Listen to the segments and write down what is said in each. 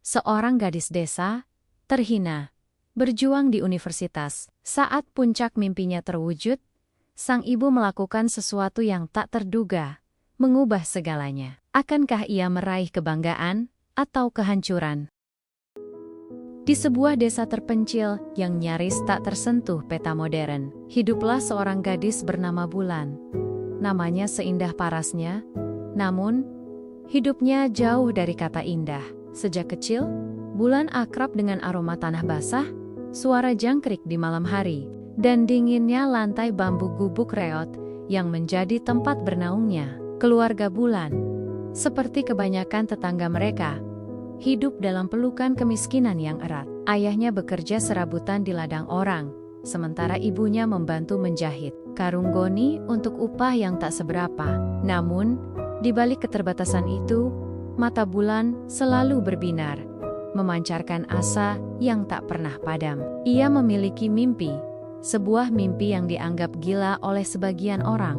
seorang gadis desa, terhina, berjuang di universitas. Saat puncak mimpinya terwujud, sang ibu melakukan sesuatu yang tak terduga, mengubah segalanya. Akankah ia meraih kebanggaan atau kehancuran? Di sebuah desa terpencil yang nyaris tak tersentuh peta modern, hiduplah seorang gadis bernama Bulan. Namanya seindah parasnya, namun hidupnya jauh dari kata indah. Sejak kecil, Bulan akrab dengan aroma tanah basah, suara jangkrik di malam hari, dan dinginnya lantai bambu gubuk reot yang menjadi tempat bernaungnya. Keluarga Bulan, seperti kebanyakan tetangga mereka, hidup dalam pelukan kemiskinan yang erat. Ayahnya bekerja serabutan di ladang orang, sementara ibunya membantu menjahit karung goni untuk upah yang tak seberapa. Namun, di balik keterbatasan itu, mata Bulan selalu berbinar, memancarkan asa yang tak pernah padam. Ia memiliki mimpi, sebuah mimpi yang dianggap gila oleh sebagian orang.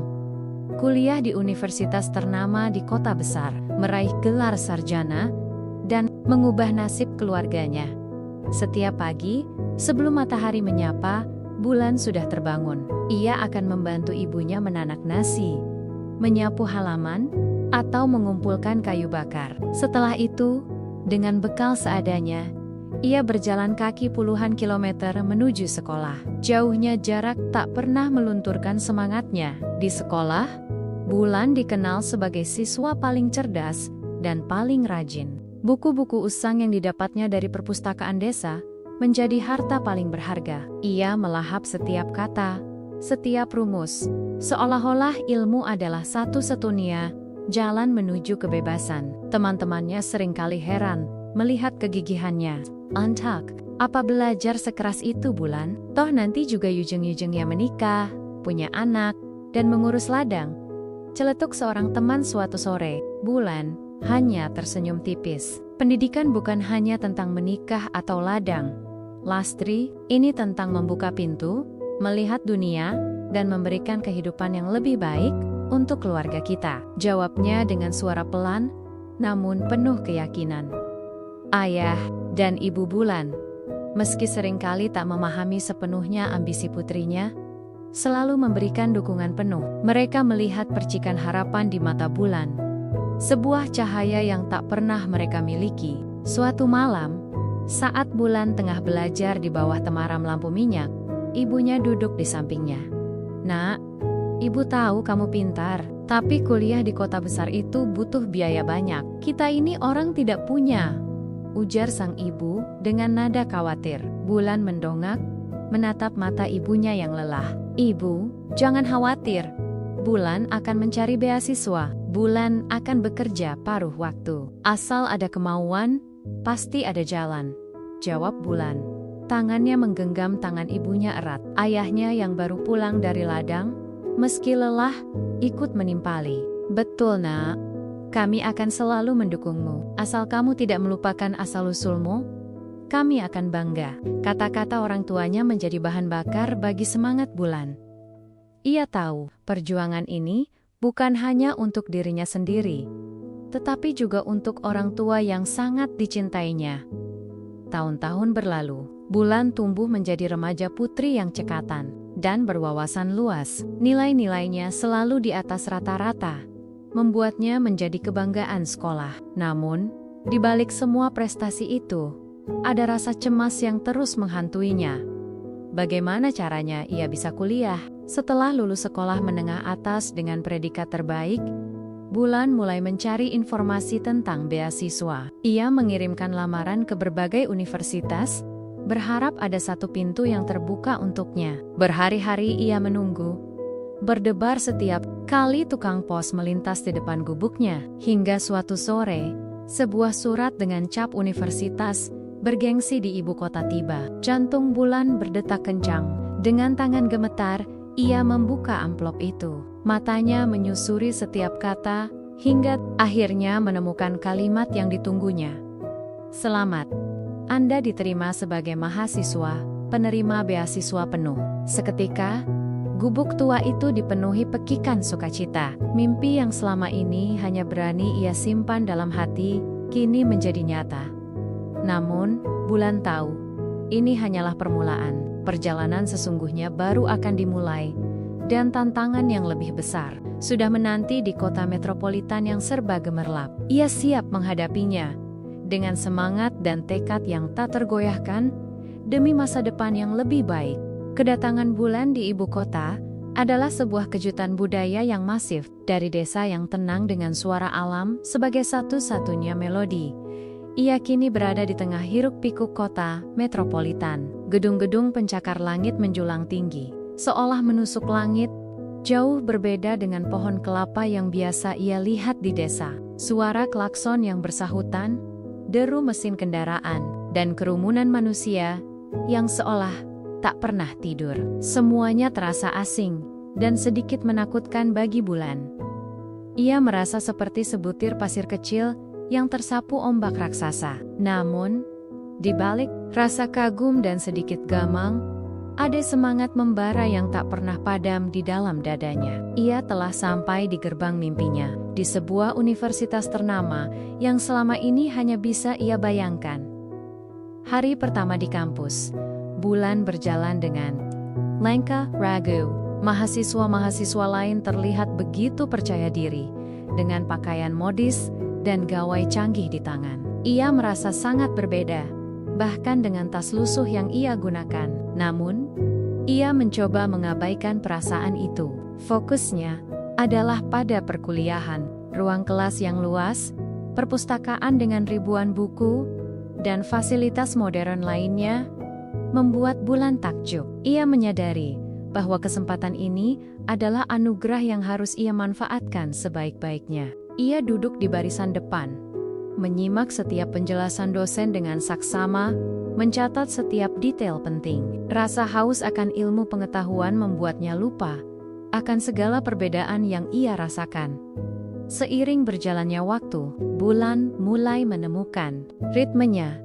Kuliah di universitas ternama di kota besar, meraih gelar sarjana, dan mengubah nasib keluarganya. Setiap pagi, sebelum matahari menyapa, Bulan sudah terbangun. Ia akan membantu ibunya menanak nasi, menyapu halaman, atau mengumpulkan kayu bakar. Setelah itu, dengan bekal seadanya, ia berjalan kaki puluhan kilometer menuju sekolah. Jauhnya jarak tak pernah melunturkan semangatnya. Di sekolah, Bulan dikenal sebagai siswa paling cerdas dan paling rajin. Buku-buku usang yang didapatnya dari perpustakaan desa menjadi harta paling berharga. Ia melahap setiap kata, setiap rumus, seolah-olah ilmu adalah satu-satunya jalan menuju kebebasan. Teman-temannya seringkali heran melihat kegigihannya. "Antak, apa belajar sekeras itu, Bulan? Toh nanti juga yujeng-yujengnya menikah, punya anak, dan mengurus ladang," celetuk seorang teman suatu sore. Bulan hanya tersenyum tipis. Pendidikan bukan hanya tentang menikah atau ladang, Lastri, ini tentang membuka pintu, melihat dunia, dan memberikan kehidupan yang lebih baik untuk keluarga kita. Jawabnya dengan suara pelan, namun penuh keyakinan. Ayah dan ibu Bulan, meski seringkali tak memahami sepenuhnya ambisi putrinya, selalu memberikan dukungan penuh. Mereka melihat percikan harapan di mata Bulan, sebuah cahaya yang tak pernah mereka miliki. Suatu malam, saat Bulan tengah belajar di bawah temaram lampu minyak, ibunya duduk di sampingnya. "Nak, ibu tahu kamu pintar, tapi kuliah di kota besar itu butuh biaya banyak. Kita ini orang tidak punya," ujar sang ibu dengan nada khawatir. Bulan mendongak, menatap mata ibunya yang lelah. "Ibu, jangan khawatir. Bulan akan mencari beasiswa. Bulan akan bekerja paruh waktu. Asal ada kemauan, pasti ada jalan," jawab Bulan. Tangannya menggenggam tangan ibunya erat. Ayahnya yang baru pulang dari ladang, meski lelah, ikut menimpali. "Betul, Nak. Kami akan selalu mendukungmu. Asal kamu tidak melupakan asal-usulmu, kami akan bangga." Kata-kata orang tuanya menjadi bahan bakar bagi semangat Bulan. Ia tahu, perjuangan ini bukan hanya untuk dirinya sendiri, tetapi juga untuk orang tua yang sangat dicintainya. Tahun-tahun berlalu, Bulan tumbuh menjadi remaja putri yang cekatan dan berwawasan luas. Nilai-nilainya selalu di atas rata-rata, membuatnya menjadi kebanggaan sekolah. Namun, di balik semua prestasi itu, ada rasa cemas yang terus menghantuinya. Bagaimana caranya ia bisa kuliah? Setelah lulus sekolah menengah atas dengan predikat terbaik, Bulan mulai mencari informasi tentang beasiswa. Ia mengirimkan lamaran ke berbagai universitas, berharap ada satu pintu yang terbuka untuknya. Berhari-hari ia menunggu, berdebar setiap kali tukang pos melintas di depan gubuknya, hingga suatu sore, sebuah surat dengan cap universitas bergengsi di ibu kota tiba. Jantung Bulan berdetak kencang. Dengan tangan gemetar, ia membuka amplop itu. Matanya menyusuri setiap kata, hingga akhirnya menemukan kalimat yang ditunggunya. "Selamat, Anda diterima sebagai mahasiswa, penerima beasiswa penuh." Seketika, gubuk tua itu dipenuhi pekikan sukacita. Mimpi yang selama ini hanya berani ia simpan dalam hati, kini menjadi nyata. Namun, Bulan tahu, ini hanyalah permulaan. Perjalanan sesungguhnya baru akan dimulai, dan tantangan yang lebih besar sudah menanti di kota metropolitan yang serba gemerlap. Ia siap menghadapinya dengan semangat dan tekad yang tak tergoyahkan demi masa depan yang lebih baik. Kedatangan Bulan di ibu kota adalah sebuah kejutan budaya yang masif dari desa yang tenang dengan suara alam sebagai satu-satunya melodi. Ia kini berada di tengah hiruk-pikuk kota metropolitan. Gedung-gedung pencakar langit menjulang tinggi, seolah menusuk langit, jauh berbeda dengan pohon kelapa yang biasa ia lihat di desa. Suara klakson yang bersahutan, deru mesin kendaraan, dan kerumunan manusia yang seolah tak pernah tidur. Semuanya terasa asing dan sedikit menakutkan bagi Bulan. Ia merasa seperti sebutir pasir kecil yang tersapu ombak raksasa. Namun, di balik rasa kagum dan sedikit gamang, ada semangat membara yang tak pernah padam di dalam dadanya. Ia telah sampai di gerbang mimpinya, di sebuah universitas ternama yang selama ini hanya bisa ia bayangkan. Hari pertama di kampus, Bulan berjalan dengan langkah ragu. Mahasiswa-mahasiswa lain terlihat begitu percaya diri, dengan pakaian modis dan gawai canggih di tangan. Ia merasa sangat berbeda, bahkan dengan tas lusuh yang ia gunakan. Namun, ia mencoba mengabaikan perasaan itu. Fokusnya adalah pada perkuliahan, ruang kelas yang luas, perpustakaan dengan ribuan buku, dan fasilitas modern lainnya, membuat Bulan takjub. Ia menyadari bahwa kesempatan ini adalah anugerah yang harus ia manfaatkan sebaik-baiknya. Ia duduk di barisan depan, menyimak setiap penjelasan dosen dengan saksama, mencatat setiap detail penting. Rasa haus akan ilmu pengetahuan membuatnya lupa akan segala perbedaan yang ia rasakan. Seiring berjalannya waktu, Bulan mulai menemukan ritmenya.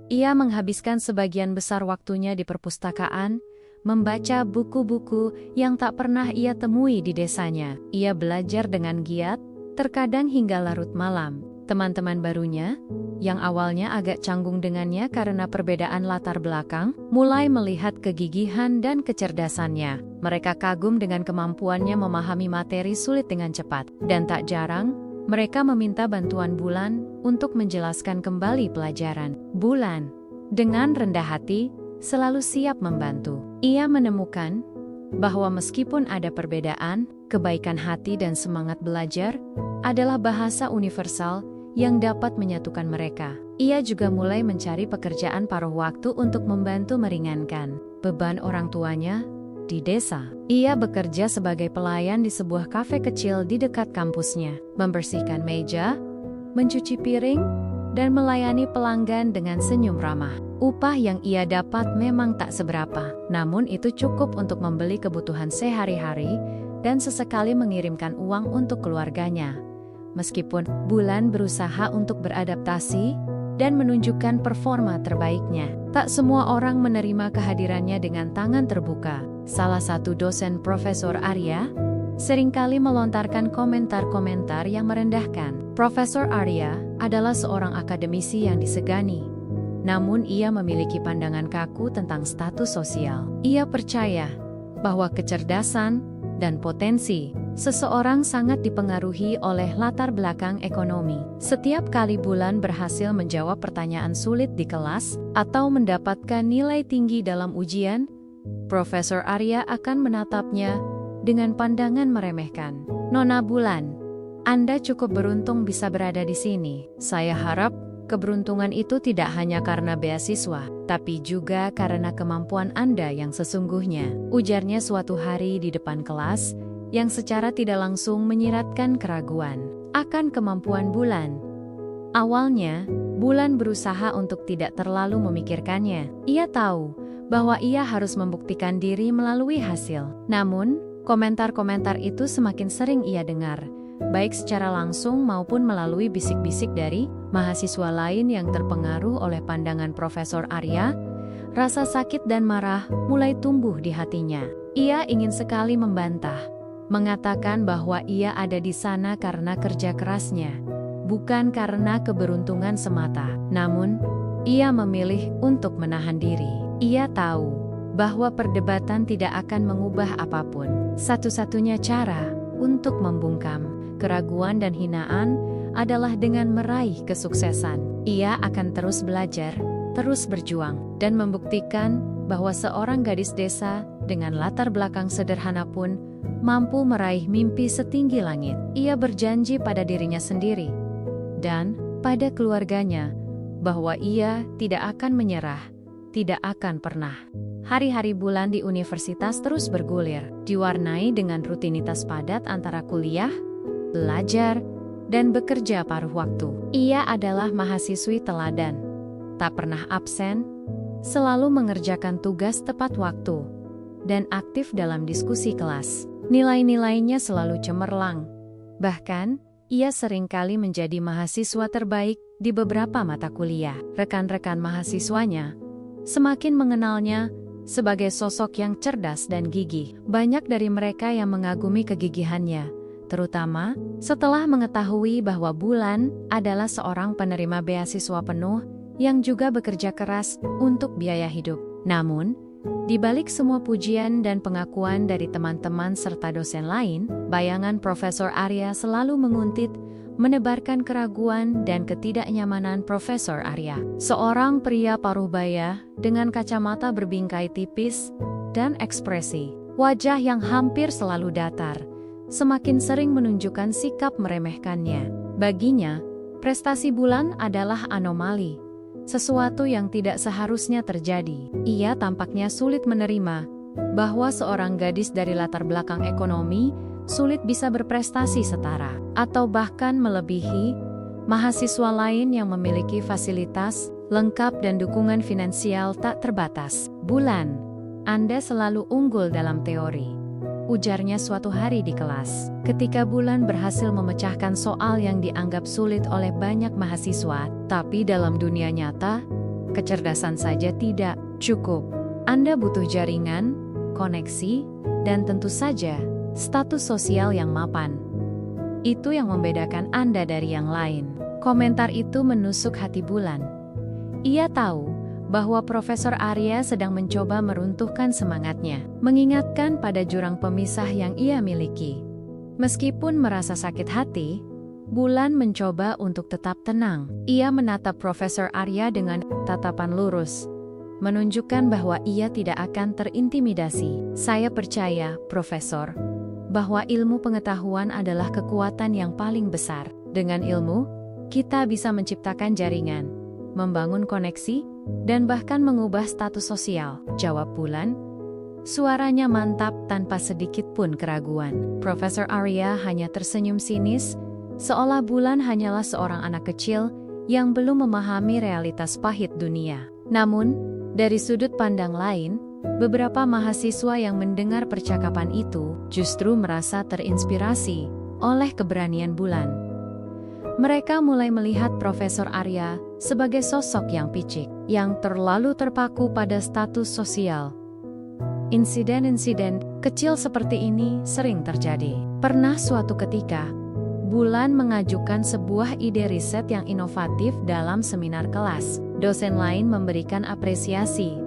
Ia menghabiskan sebagian besar waktunya di perpustakaan, membaca buku-buku yang tak pernah ia temui di desanya. Ia belajar dengan giat, terkadang hingga larut malam. Teman-teman barunya, yang awalnya agak canggung dengannya karena perbedaan latar belakang, mulai melihat kegigihan dan kecerdasannya. Mereka kagum dengan kemampuannya memahami materi sulit dengan cepat, dan tak jarang, mereka meminta bantuan Bulan untuk menjelaskan kembali pelajaran. Bulan, dengan rendah hati, selalu siap membantu. Ia menemukan bahwa meskipun ada perbedaan, kebaikan hati dan semangat belajar adalah bahasa universal yang dapat menyatukan mereka. Ia juga mulai mencari pekerjaan paruh waktu untuk membantu meringankan beban orang tuanya di desa. Ia bekerja sebagai pelayan di sebuah kafe kecil di dekat kampusnya, membersihkan meja, mencuci piring, dan melayani pelanggan dengan senyum ramah. Upah yang ia dapat memang tak seberapa, namun itu cukup untuk membeli kebutuhan sehari-hari dan sesekali mengirimkan uang untuk keluarganya. Meskipun Bulan berusaha untuk beradaptasi dan menunjukkan performa terbaiknya, tak semua orang menerima kehadirannya dengan tangan terbuka. Salah satu dosen, Profesor Arya, seringkali melontarkan komentar-komentar yang merendahkan. Profesor Arya adalah seorang akademisi yang disegani, namun ia memiliki pandangan kaku tentang status sosial. Ia percaya bahwa kecerdasan dan potensi seseorang sangat dipengaruhi oleh latar belakang ekonomi. Setiap kali Bulan berhasil menjawab pertanyaan sulit di kelas atau mendapatkan nilai tinggi dalam ujian, Profesor Arya akan menatapnya dengan pandangan meremehkan. "Nona Bulan, Anda cukup beruntung bisa berada di sini. Saya harap keberuntungan itu tidak hanya karena beasiswa, tapi juga karena kemampuan Anda yang sesungguhnya," ujarnya suatu hari di depan kelas, yang secara tidak langsung menyiratkan keraguan akan kemampuan Bulan. Awalnya, Bulan berusaha untuk tidak terlalu memikirkannya. Ia tahu bahwa ia harus membuktikan diri melalui hasil. Namun, komentar-komentar itu semakin sering ia dengar, baik secara langsung maupun melalui bisik-bisik dari mahasiswa lain yang terpengaruh oleh pandangan Profesor Arya. Rasa sakit dan marah mulai tumbuh di hatinya. Ia ingin sekali membantah, mengatakan bahwa ia ada di sana karena kerja kerasnya, bukan karena keberuntungan semata. Namun, ia memilih untuk menahan diri. Ia tahu bahwa perdebatan tidak akan mengubah apapun. Satu-satunya cara untuk membungkam keraguan dan hinaan adalah dengan meraih kesuksesan. Ia akan terus belajar, terus berjuang, dan membuktikan bahwa seorang gadis desa dengan latar belakang sederhana pun mampu meraih mimpi setinggi langit. Ia berjanji pada dirinya sendiri dan pada keluarganya bahwa ia tidak akan menyerah, tidak akan pernah. Hari-hari Bulan di universitas terus bergulir, diwarnai dengan rutinitas padat antara kuliah, belajar, dan bekerja paruh waktu. Ia adalah mahasiswi teladan, tak pernah absen, selalu mengerjakan tugas tepat waktu, dan aktif dalam diskusi kelas. Nilai-nilainya selalu cemerlang. Bahkan, ia seringkali menjadi mahasiswa terbaik di beberapa mata kuliah. Rekan-rekan mahasiswanya semakin mengenalnya sebagai sosok yang cerdas dan gigih. Banyak dari mereka yang mengagumi kegigihannya, terutama setelah mengetahui bahwa Bulan adalah seorang penerima beasiswa penuh yang juga bekerja keras untuk biaya hidup. Namun, di balik semua pujian dan pengakuan dari teman-teman serta dosen lain, bayangan Profesor Arya selalu menguntit, menebarkan keraguan dan ketidaknyamanan Profesor Arya. Seorang pria paruh-baya dengan kacamata berbingkai tipis dan ekspresi wajah yang hampir selalu datar, semakin sering menunjukkan sikap meremehkannya. Baginya, prestasi Bulan adalah anomali, sesuatu yang tidak seharusnya terjadi. Ia tampaknya sulit menerima bahwa seorang gadis dari latar belakang ekonomi sulit bisa berprestasi setara, atau bahkan melebihi, mahasiswa lain yang memiliki fasilitas lengkap dan dukungan finansial tak terbatas. Bulan, Anda selalu unggul dalam teori, ujarnya suatu hari di kelas. Ketika Bulan berhasil memecahkan soal yang dianggap sulit oleh banyak mahasiswa, tapi dalam dunia nyata, kecerdasan saja tidak cukup. Anda butuh jaringan, koneksi, dan tentu saja, status sosial yang mapan. Itu yang membedakan Anda dari yang lain. Komentar itu menusuk hati Bulan. Ia tahu bahwa Profesor Arya sedang mencoba meruntuhkan semangatnya, mengingatkan pada jurang pemisah yang ia miliki. Meskipun merasa sakit hati, Bulan mencoba untuk tetap tenang. Ia menatap Profesor Arya dengan tatapan lurus, menunjukkan bahwa ia tidak akan terintimidasi. Saya percaya, Profesor, bahwa ilmu pengetahuan adalah kekuatan yang paling besar. Dengan ilmu, kita bisa menciptakan jaringan, membangun koneksi, dan bahkan mengubah status sosial, jawab Bulan. Suaranya mantap tanpa sedikit pun keraguan. Profesor Arya hanya tersenyum sinis, seolah Bulan hanyalah seorang anak kecil yang belum memahami realitas pahit dunia. Namun, dari sudut pandang lain, beberapa mahasiswa yang mendengar percakapan itu justru merasa terinspirasi oleh keberanian Bulan. Mereka mulai melihat Profesor Arya sebagai sosok yang picik, yang terlalu terpaku pada status sosial. Insiden-insiden kecil seperti ini sering terjadi. Pernah suatu ketika, Bulan mengajukan sebuah ide riset yang inovatif dalam seminar kelas. Dosen lain memberikan apresiasi,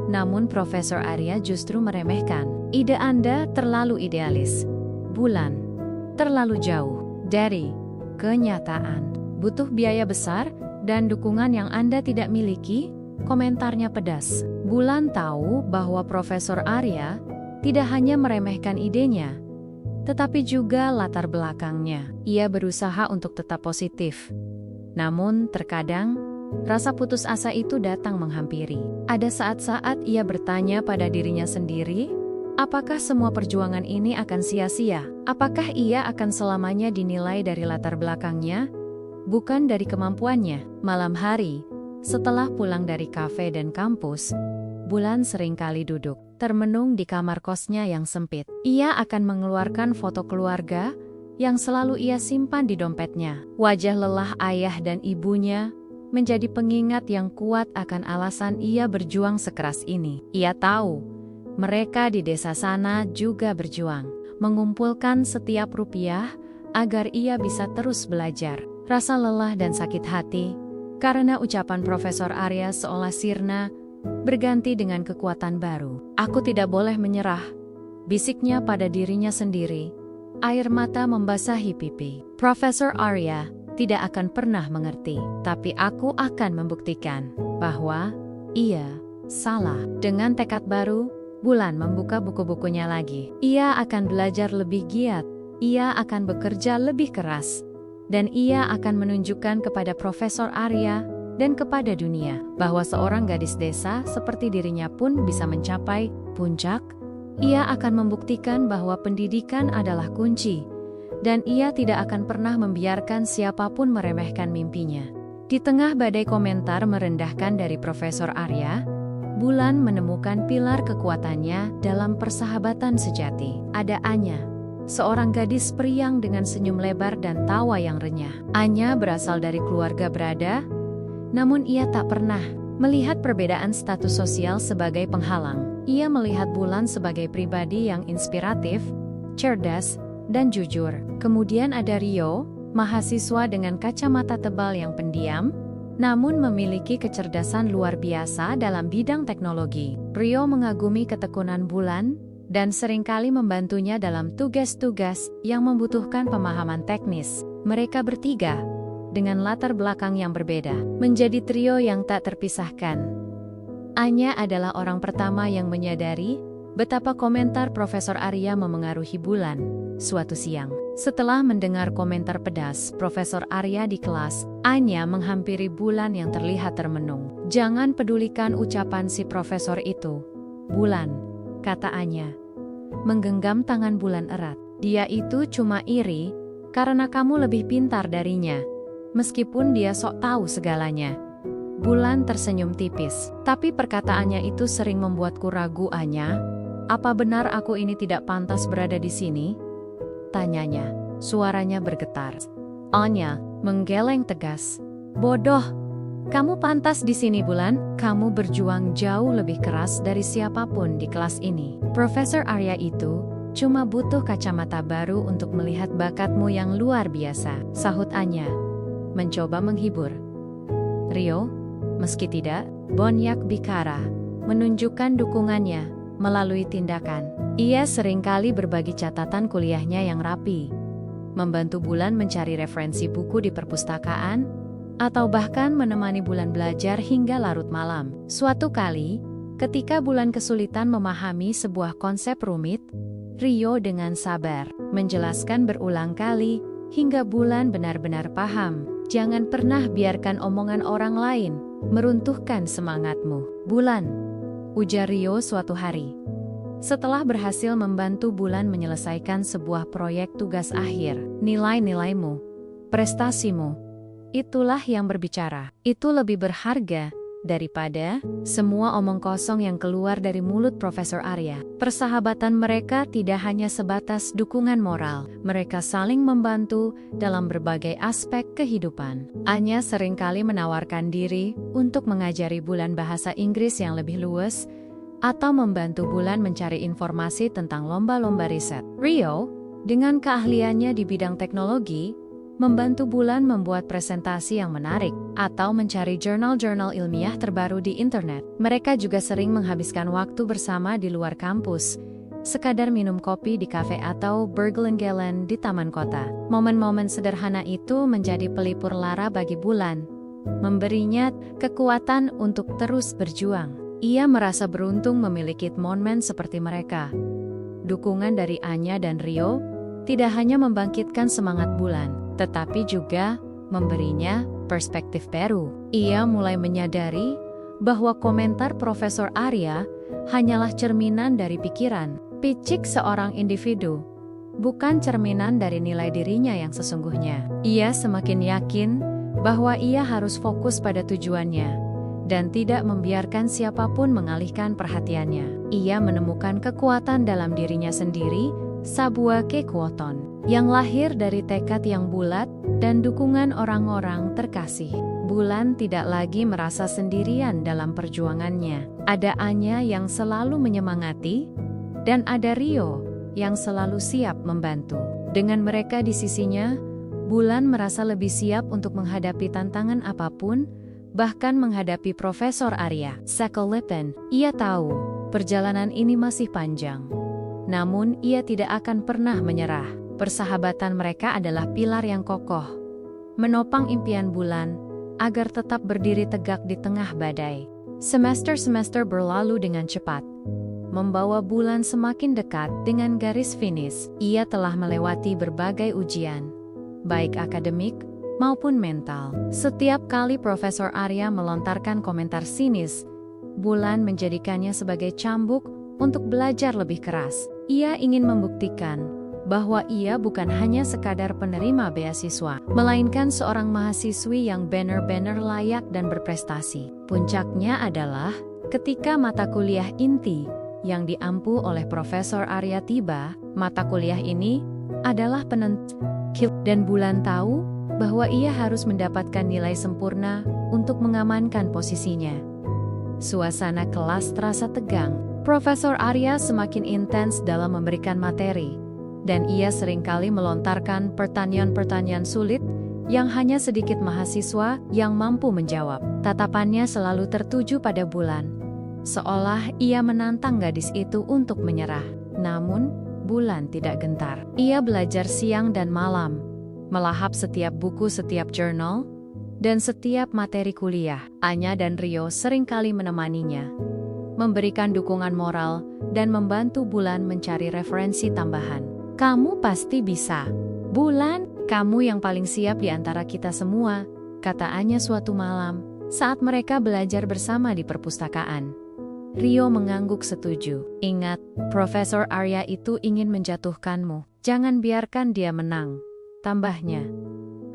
namun Profesor Arya justru meremehkan. Ide Anda terlalu idealis, Bulan. Terlalu jauh dari kenyataan. Butuh biaya besar dan dukungan yang Anda tidak miliki, komentarnya pedas. Bulan tahu bahwa Profesor Arya tidak hanya meremehkan idenya, tetapi juga latar belakangnya. Ia berusaha untuk tetap positif. Namun terkadang, rasa putus asa itu datang menghampiri. Ada saat-saat ia bertanya pada dirinya sendiri, apakah semua perjuangan ini akan sia-sia? Apakah ia akan selamanya dinilai dari latar belakangnya, bukan dari kemampuannya? Malam hari, setelah pulang dari kafe dan kampus, Bulan seringkali duduk, termenung di kamar kosnya yang sempit. Ia akan mengeluarkan foto keluarga yang selalu ia simpan di dompetnya. Wajah lelah ayah dan ibunya menjadi pengingat yang kuat akan alasan ia berjuang sekeras ini. Ia tahu, mereka di desa sana juga berjuang, mengumpulkan setiap rupiah agar ia bisa terus belajar. Rasa lelah dan sakit hati Karena ucapan Profesor Arya seolah sirna, berganti dengan kekuatan baru. Aku tidak boleh menyerah, bisiknya pada dirinya sendiri. Air mata membasahi pipi. Profesor Arya tidak akan pernah mengerti, tapi aku akan membuktikan bahwa ia salah. Dengan tekad baru, Bulan membuka buku-bukunya lagi. Ia akan belajar lebih giat, ia akan bekerja lebih keras, dan ia akan menunjukkan kepada Profesor Arya dan kepada dunia bahwa seorang gadis desa seperti dirinya pun bisa mencapai puncak. Ia akan membuktikan bahwa pendidikan adalah kunci, dan ia tidak akan pernah membiarkan siapapun meremehkan mimpinya. Di tengah badai komentar merendahkan dari Profesor Arya, Bulan menemukan pilar kekuatannya dalam persahabatan sejati. Ada Anya, seorang gadis periang dengan senyum lebar dan tawa yang renyah. Anya berasal dari keluarga berada, namun ia tak pernah melihat perbedaan status sosial sebagai penghalang. Ia melihat Bulan sebagai pribadi yang inspiratif, cerdas, dan jujur. Kemudian ada Rio, mahasiswa dengan kacamata tebal yang pendiam, namun memiliki kecerdasan luar biasa dalam bidang teknologi. Rio mengagumi ketekunan Bulan dan seringkali membantunya dalam tugas-tugas yang membutuhkan pemahaman teknis. Mereka bertiga, dengan latar belakang yang berbeda, menjadi trio yang tak terpisahkan. Anya adalah orang pertama yang menyadari betapa komentar Profesor Arya memengaruhi Bulan. Suatu siang, setelah mendengar komentar pedas Profesor Arya di kelas, Anya menghampiri Bulan yang terlihat termenung. "Jangan pedulikan ucapan si profesor itu, Bulan," kata Anya, menggenggam tangan Bulan erat. "Dia itu cuma iri karena kamu lebih pintar darinya, meskipun dia sok tahu segalanya." Bulan tersenyum tipis, tapi perkataannya itu sering membuatku ragu. "Anya, apa benar aku ini tidak pantas berada di sini?" tanyanya, suaranya bergetar. Anya menggeleng tegas. "Bodoh, kamu pantas di sini, Bulan. Kamu berjuang jauh lebih keras dari siapapun di kelas ini. Profesor Arya itu cuma butuh kacamata baru untuk melihat bakatmu yang luar biasa," sahut Anya, mencoba menghibur. Rio, meski tidak banyak bicara, menunjukkan dukungannya melalui tindakan. Ia seringkali berbagi catatan kuliahnya yang rapi, membantu Bulan mencari referensi buku di perpustakaan, atau bahkan menemani Bulan belajar hingga larut malam. Suatu kali, ketika Bulan kesulitan memahami sebuah konsep rumit, Rio dengan sabar menjelaskan berulang kali hingga Bulan benar-benar paham. "Jangan pernah biarkan omongan orang lain meruntuhkan semangatmu, Bulan," ujar Rio suatu hari. Setelah berhasil membantu Bulan menyelesaikan sebuah proyek tugas akhir, "Nilai-nilaimu, prestasimu, itulah yang berbicara. Itu lebih berharga daripada semua omong kosong yang keluar dari mulut Profesor Arya." Persahabatan mereka tidak hanya sebatas dukungan moral, mereka saling membantu dalam berbagai aspek kehidupan. Anya seringkali menawarkan diri untuk mengajari Bulan bahasa Inggris yang lebih luas, atau membantu Bulan mencari informasi tentang lomba-lomba riset. Rio, dengan keahliannya di bidang teknologi, membantu Bulan membuat presentasi yang menarik, atau mencari jurnal-jurnal ilmiah terbaru di internet. Mereka juga sering menghabiskan waktu bersama di luar kampus, sekadar minum kopi di kafe atau bergeleng-geleng di taman kota. Momen-momen sederhana itu menjadi pelipur lara bagi Bulan, memberinya kekuatan untuk terus berjuang. Ia merasa beruntung memiliki momen seperti mereka. Dukungan dari Anya dan Rio tidak hanya membangkitkan semangat Bulan, tetapi juga memberinya perspektif baru. Ia mulai menyadari bahwa komentar Profesor Arya hanyalah cerminan dari pikiran picik seorang individu, bukan cerminan dari nilai dirinya yang sesungguhnya. Ia semakin yakin bahwa ia harus fokus pada tujuannya dan tidak membiarkan siapapun mengalihkan perhatiannya. Ia menemukan kekuatan dalam dirinya sendiri, sebuah kekuatan yang lahir dari tekad yang bulat dan dukungan orang-orang terkasih. Bulan tidak lagi merasa sendirian dalam perjuangannya. Ada Anya yang selalu menyemangati, dan ada Rio yang selalu siap membantu. Dengan mereka di sisinya, Bulan merasa lebih siap untuk menghadapi tantangan apapun, bahkan menghadapi Profesor Arya Sekolipen. Ia tahu perjalanan ini masih panjang. Namun ia tidak akan pernah menyerah. Persahabatan mereka adalah pilar yang kokoh, menopang impian Bulan agar tetap berdiri tegak di tengah badai. Semester-semester berlalu dengan cepat, membawa Bulan semakin dekat dengan garis finish. Ia telah melewati berbagai ujian, baik akademik maupun mental. Setiap kali Profesor Arya melontarkan komentar sinis, Bulan menjadikannya sebagai cambuk untuk belajar lebih keras. Ia ingin membuktikan bahwa ia bukan hanya sekadar penerima beasiswa, melainkan seorang mahasiswi yang benar-benar layak dan berprestasi. Puncaknya adalah ketika mata kuliah inti yang diampu oleh Profesor Arya tiba. Mata kuliah ini adalah penentu, dan Bulan tahu bahwa ia harus mendapatkan nilai sempurna untuk mengamankan posisinya. Suasana kelas terasa tegang. Profesor Arya semakin intens dalam memberikan materi, dan ia seringkali melontarkan pertanyaan-pertanyaan sulit yang hanya sedikit mahasiswa yang mampu menjawab. Tatapannya selalu tertuju pada Bulan, seolah ia menantang gadis itu untuk menyerah. Namun, Bulan tidak gentar. Ia belajar siang dan malam, melahap setiap buku, setiap jurnal, dan setiap materi kuliah. Anya dan Rio seringkali menemaninya, memberikan dukungan moral, dan membantu Bulan mencari referensi tambahan. "Kamu pasti bisa, Bulan, kamu yang paling siap di antara kita semua," kata Anya suatu malam saat mereka belajar bersama di perpustakaan. Rio mengangguk setuju. "Ingat, Profesor Arya itu ingin menjatuhkanmu. Jangan biarkan dia menang," tambahnya.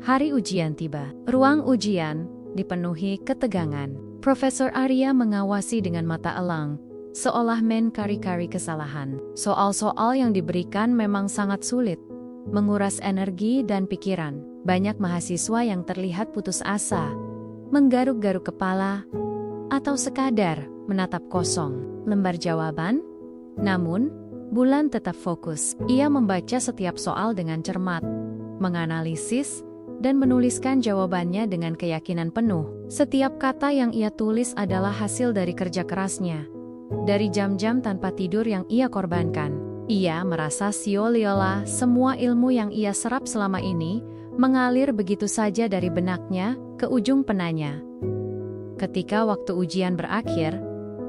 Hari ujian tiba. Ruang ujian dipenuhi ketegangan. Profesor Arya mengawasi dengan mata elang, seolah menkari-kari kesalahan. Soal-soal yang diberikan memang sangat sulit, menguras energi dan pikiran. Banyak mahasiswa yang terlihat putus asa, menggaruk-garuk kepala, atau sekadar menatap kosong lembar jawaban. Namun, Bulan tetap fokus. Ia membaca setiap soal dengan cermat, menganalisis, dan menuliskan jawabannya dengan keyakinan penuh. Setiap kata yang ia tulis adalah hasil dari kerja kerasnya, dari jam-jam tanpa tidur yang ia korbankan. Ia merasa sia-sialah semua ilmu yang ia serap selama ini, mengalir begitu saja dari benaknya ke ujung penanya. Ketika waktu ujian berakhir,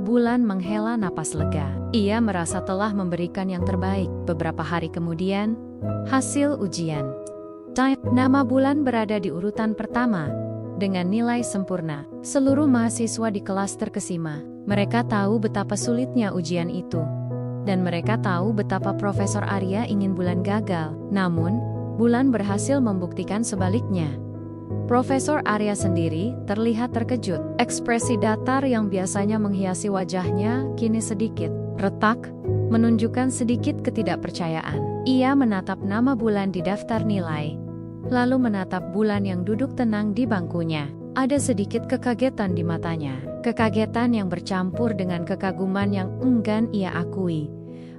Bulan menghela napas lega. Ia merasa telah memberikan yang terbaik. Beberapa hari kemudian, hasil ujian. Nama Bulan berada di urutan pertama, dengan nilai sempurna. Seluruh mahasiswa di kelas terkesima. Mereka tahu betapa sulitnya ujian itu, dan mereka tahu betapa Profesor Arya ingin Bulan gagal. Namun, Bulan berhasil membuktikan sebaliknya. Profesor Arya sendiri terlihat terkejut. Ekspresi datar yang biasanya menghiasi wajahnya kini sedikit retak, menunjukkan sedikit ketidakpercayaan. Ia menatap nama Bulan di daftar nilai, lalu menatap Bulan yang duduk tenang di bangkunya. Ada sedikit kekagetan di matanya, kekagetan yang bercampur dengan kekaguman yang enggan ia akui.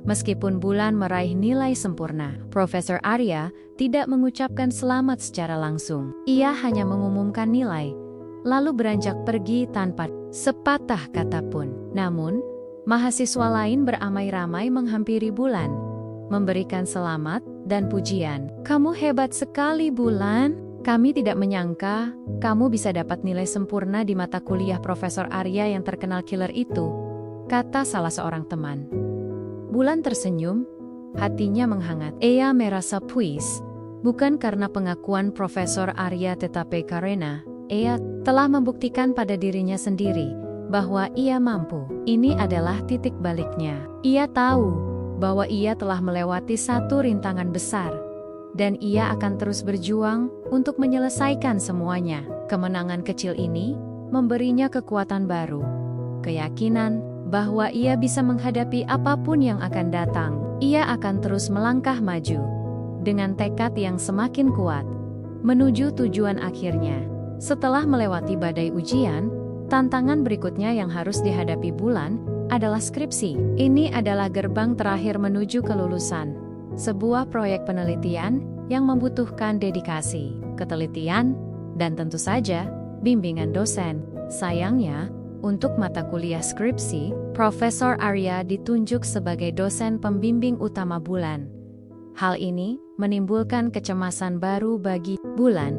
Meskipun Bulan meraih nilai sempurna, Profesor Arya tidak mengucapkan selamat secara langsung. Ia hanya mengumumkan nilai, lalu beranjak pergi tanpa sepatah kata pun. Namun, mahasiswa lain beramai-ramai menghampiri Bulan, memberikan selamat dan pujian. "Kamu hebat sekali, Bulan. Kami tidak menyangka kamu bisa dapat nilai sempurna di mata kuliah Profesor Arya yang terkenal killer itu," kata salah seorang teman. Bulan tersenyum, hatinya menghangat. Ia merasa puas, bukan karena pengakuan Profesor Arya tetapi karena ia telah membuktikan pada dirinya sendiri bahwa ia mampu. Ini adalah titik baliknya. Ia tahu bahwa ia telah melewati satu rintangan besar, dan ia akan terus berjuang untuk menyelesaikan semuanya. Kemenangan kecil ini memberinya kekuatan baru, keyakinan bahwa ia bisa menghadapi apapun yang akan datang. Ia akan terus melangkah maju dengan tekad yang semakin kuat menuju tujuan akhirnya. Setelah melewati badai ujian, tantangan berikutnya yang harus dihadapi Bulan adalah skripsi. Ini adalah gerbang terakhir menuju kelulusan, sebuah proyek penelitian yang membutuhkan dedikasi, ketelitian, dan tentu saja bimbingan dosen. Sayangnya, untuk mata kuliah skripsi, Profesor Arya ditunjuk sebagai dosen pembimbing utama Bulan. Hal ini menimbulkan kecemasan baru bagi Bulan.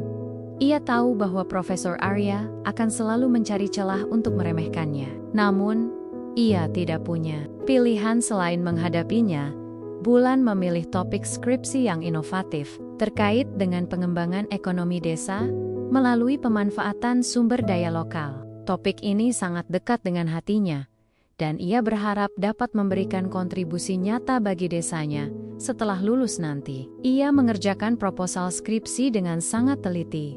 Ia tahu bahwa Profesor Arya akan selalu mencari celah untuk meremehkannya. Namun, ia tidak punya pilihan selain menghadapinya. Bulan memilih topik skripsi yang inovatif terkait dengan pengembangan ekonomi desa melalui pemanfaatan sumber daya lokal. Topik ini sangat dekat dengan hatinya, dan ia berharap dapat memberikan kontribusi nyata bagi desanya setelah lulus nanti. Ia mengerjakan proposal skripsi dengan sangat teliti,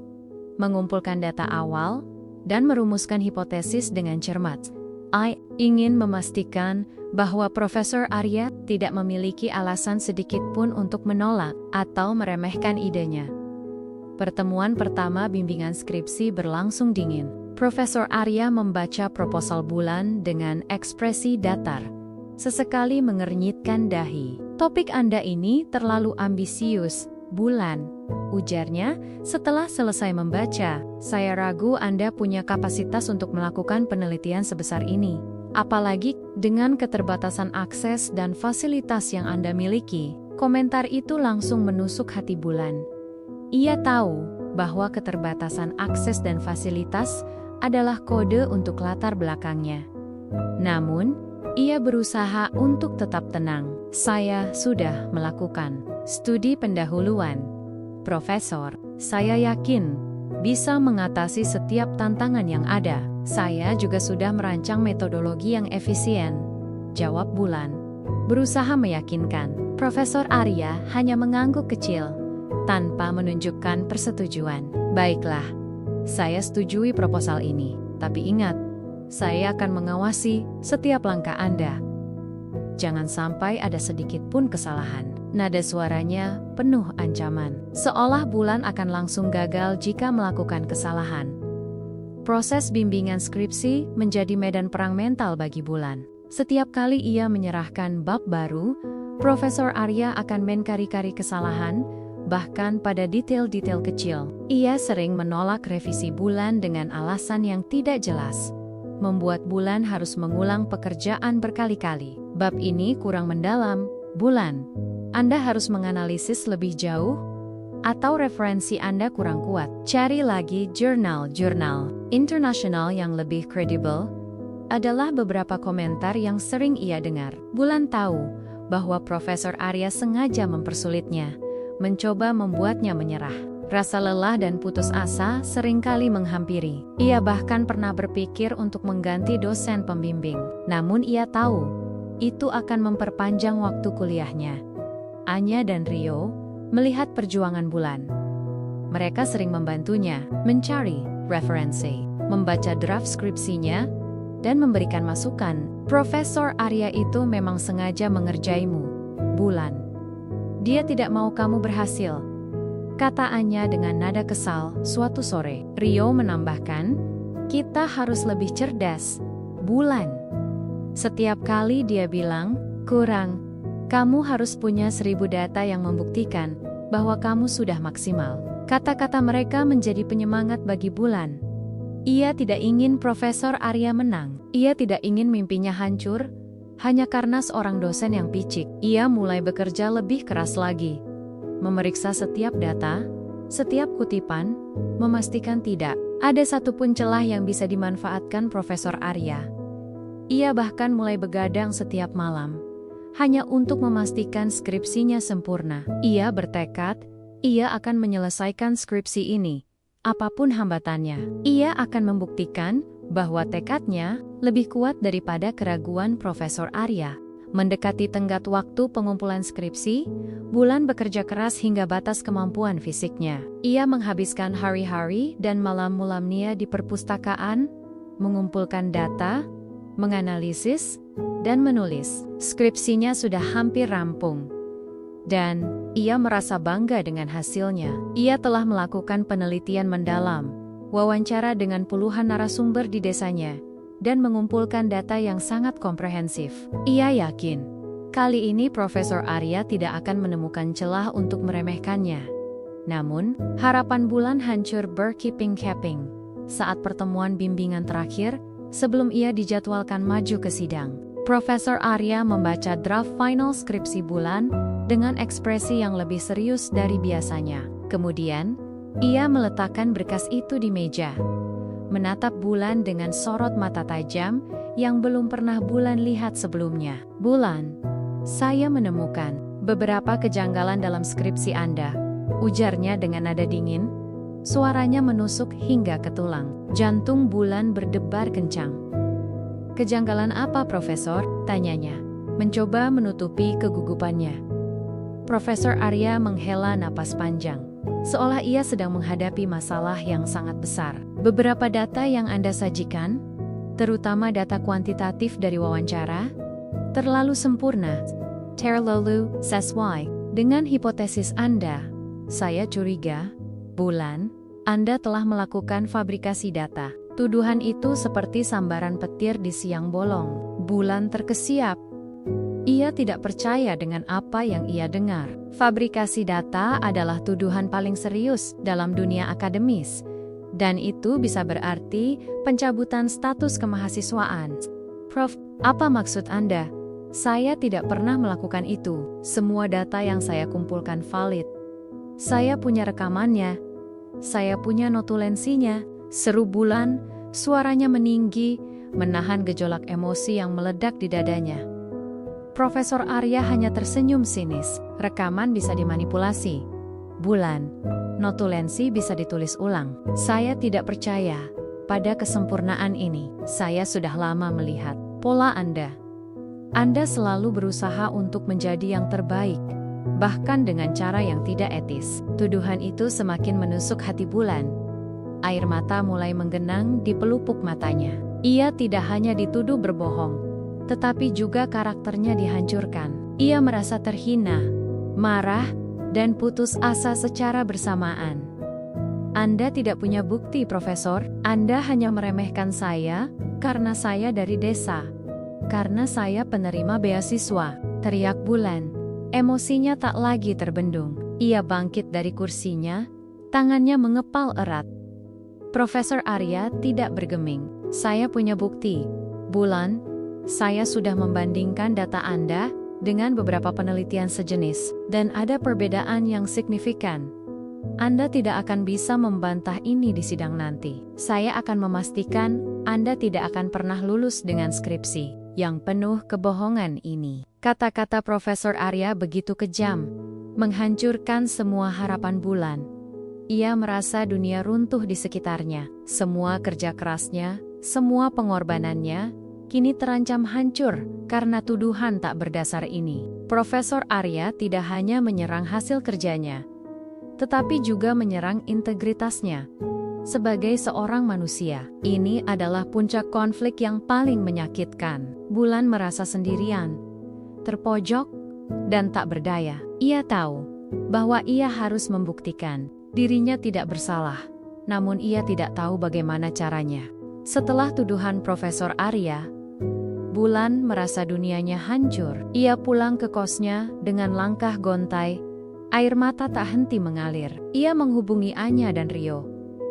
mengumpulkan data awal, dan merumuskan hipotesis dengan cermat. Ia ingin memastikan bahwa Profesor Arya tidak memiliki alasan sedikit pun untuk menolak atau meremehkan idenya. Pertemuan pertama bimbingan skripsi berlangsung dingin. Profesor Arya membaca proposal Bulan dengan ekspresi datar, sesekali mengernyitkan dahi. "Topik Anda ini terlalu ambisius, Bulan," ujarnya setelah selesai membaca. "Saya ragu Anda punya kapasitas untuk melakukan penelitian sebesar ini. Apalagi dengan keterbatasan akses dan fasilitas yang Anda miliki." Komentar itu langsung menusuk hati Bulan. Ia tahu bahwa keterbatasan akses dan fasilitas adalah kode untuk latar belakangnya. Namun, ia berusaha untuk tetap tenang. "Saya sudah melakukan studi pendahuluan, Profesor. Saya yakin bisa mengatasi setiap tantangan yang ada. Saya juga sudah merancang metodologi yang efisien," jawab Bulan, berusaha meyakinkan. Profesor Arya hanya mengangguk kecil, tanpa menunjukkan persetujuan. "Baiklah, saya setujui proposal ini, tapi ingat, saya akan mengawasi setiap langkah Anda. Jangan sampai ada sedikit pun kesalahan." Nada suaranya penuh ancaman, seolah Bulan akan langsung gagal jika melakukan kesalahan. Proses bimbingan skripsi menjadi medan perang mental bagi Bulan. Setiap kali ia menyerahkan bab baru, Profesor Arya akan mengkari-kari kesalahan, bahkan pada detail-detail kecil. Ia sering menolak revisi Bulan dengan alasan yang tidak jelas, membuat Bulan harus mengulang pekerjaan berkali-kali. "Bab ini kurang mendalam, Bulan. Anda harus menganalisis lebih jauh, atau referensi Anda kurang kuat. Cari lagi jurnal-jurnal internasional yang lebih kredibel," adalah beberapa komentar yang sering ia dengar. Bulan tahu bahwa Profesor Arya sengaja mempersulitnya, mencoba membuatnya menyerah. Rasa lelah dan putus asa seringkali menghampiri. Ia bahkan pernah berpikir untuk mengganti dosen pembimbing. Namun ia tahu, itu akan memperpanjang waktu kuliahnya. Anya dan Rio melihat perjuangan Bulan. Mereka sering membantunya mencari referensi, membaca draft skripsinya, dan memberikan masukan. "Profesor Arya itu memang sengaja mengerjaimu, Bulan. Dia tidak mau kamu berhasil," kata Anya dengan nada kesal suatu sore. Rio menambahkan, "Kita harus lebih cerdas, Bulan. Setiap kali dia bilang, kurang, kamu harus punya 1000 data yang membuktikan bahwa kamu sudah maksimal." Kata-kata mereka menjadi penyemangat bagi Bulan. Ia tidak ingin Profesor Arya menang. Ia tidak ingin mimpinya hancur hanya karena seorang dosen yang picik. Ia mulai bekerja lebih keras lagi, memeriksa setiap data, setiap kutipan, memastikan tidak ada satupun celah yang bisa dimanfaatkan Profesor Arya. Ia bahkan mulai begadang setiap malam, hanya untuk memastikan skripsinya sempurna. Ia bertekad, ia akan menyelesaikan skripsi ini, apapun hambatannya. Ia akan membuktikan bahwa tekadnya lebih kuat daripada keraguan Profesor Arya. Mendekati tenggat waktu pengumpulan skripsi, Bulan bekerja keras hingga batas kemampuan fisiknya. Ia menghabiskan hari-hari dan malam-malamnya di perpustakaan, mengumpulkan data, menganalisis, dan menulis. Skripsinya sudah hampir rampung, dan ia merasa bangga dengan hasilnya. Ia telah melakukan penelitian mendalam, wawancara dengan puluhan narasumber di desanya, dan mengumpulkan data yang sangat komprehensif. Ia yakin, kali ini Profesor Arya tidak akan menemukan celah untuk meremehkannya. Namun, harapan Bulan hancur berkeping-keping saat pertemuan bimbingan terakhir, sebelum ia dijadwalkan maju ke sidang. Profesor Arya membaca draft final skripsi Bulan dengan ekspresi yang lebih serius dari biasanya. Kemudian, ia meletakkan berkas itu di meja. Menatap Bulan dengan sorot mata tajam yang belum pernah Bulan lihat sebelumnya. "Bulan, saya menemukan beberapa kejanggalan dalam skripsi Anda," ujarnya dengan nada dingin. Suaranya menusuk hingga ke tulang. Jantung Bulan berdebar kencang. "Kejanggalan apa, Profesor?" tanyanya, mencoba menutupi kegugupannya. Profesor Arya menghela napas panjang, seolah ia sedang menghadapi masalah yang sangat besar. "Beberapa data yang Anda sajikan, terutama data kuantitatif dari wawancara, terlalu sempurna, terlalu sesuai dengan hipotesis Anda. Saya curiga, Bulan, Anda telah melakukan fabrikasi data." Tuduhan itu seperti sambaran petir di siang bolong. Bulan terkesiap. Ia tidak percaya dengan apa yang ia dengar. Fabrikasi data adalah tuduhan paling serius dalam dunia akademis. Dan itu bisa berarti pencabutan status kemahasiswaan. "Prof, apa maksud Anda? Saya tidak pernah melakukan itu. Semua data yang saya kumpulkan valid. Saya punya rekamannya. Saya punya notulensinya," seru Bulan, suaranya meninggi, menahan gejolak emosi yang meledak di dadanya. Profesor Arya hanya tersenyum sinis. "Rekaman bisa dimanipulasi, Bulan. Notulensi bisa ditulis ulang. Saya tidak percaya pada kesempurnaan ini. Saya sudah lama melihat pola Anda. Anda selalu berusaha untuk menjadi yang terbaik, bahkan dengan cara yang tidak etis." Tuduhan itu semakin menusuk hati Bulan. Air mata mulai menggenang di pelupuk matanya. Ia tidak hanya dituduh berbohong, tetapi juga karakternya dihancurkan. Ia merasa terhina, marah, dan putus asa secara bersamaan. "Anda tidak punya bukti, Profesor. Anda hanya meremehkan saya karena saya dari desa. Karena saya penerima beasiswa," teriak Bulan. Emosinya tak lagi terbendung. Ia bangkit dari kursinya, tangannya mengepal erat. Profesor Arya tidak bergeming. "Saya punya bukti, Bulan. Saya sudah membandingkan data Anda dengan beberapa penelitian sejenis, dan ada perbedaan yang signifikan. Anda tidak akan bisa membantah ini di sidang nanti. Saya akan memastikan Anda tidak akan pernah lulus dengan skripsi yang penuh kebohongan ini." Kata-kata Profesor Arya begitu kejam, menghancurkan semua harapan Bulan. Ia merasa dunia runtuh di sekitarnya. Semua kerja kerasnya, semua pengorbanannya, kini terancam hancur karena tuduhan tak berdasar ini. Profesor Arya tidak hanya menyerang hasil kerjanya, tetapi juga menyerang integritasnya. Sebagai seorang manusia, ini adalah puncak konflik yang paling menyakitkan. Bulan merasa sendirian, terpojok, dan tak berdaya. Ia tahu bahwa ia harus membuktikan dirinya tidak bersalah, namun ia tidak tahu bagaimana caranya. Setelah tuduhan Profesor Arya, Bulan merasa dunianya hancur. Ia pulang ke kosnya dengan langkah gontai, air mata tak henti mengalir. Ia menghubungi Anya dan Rio,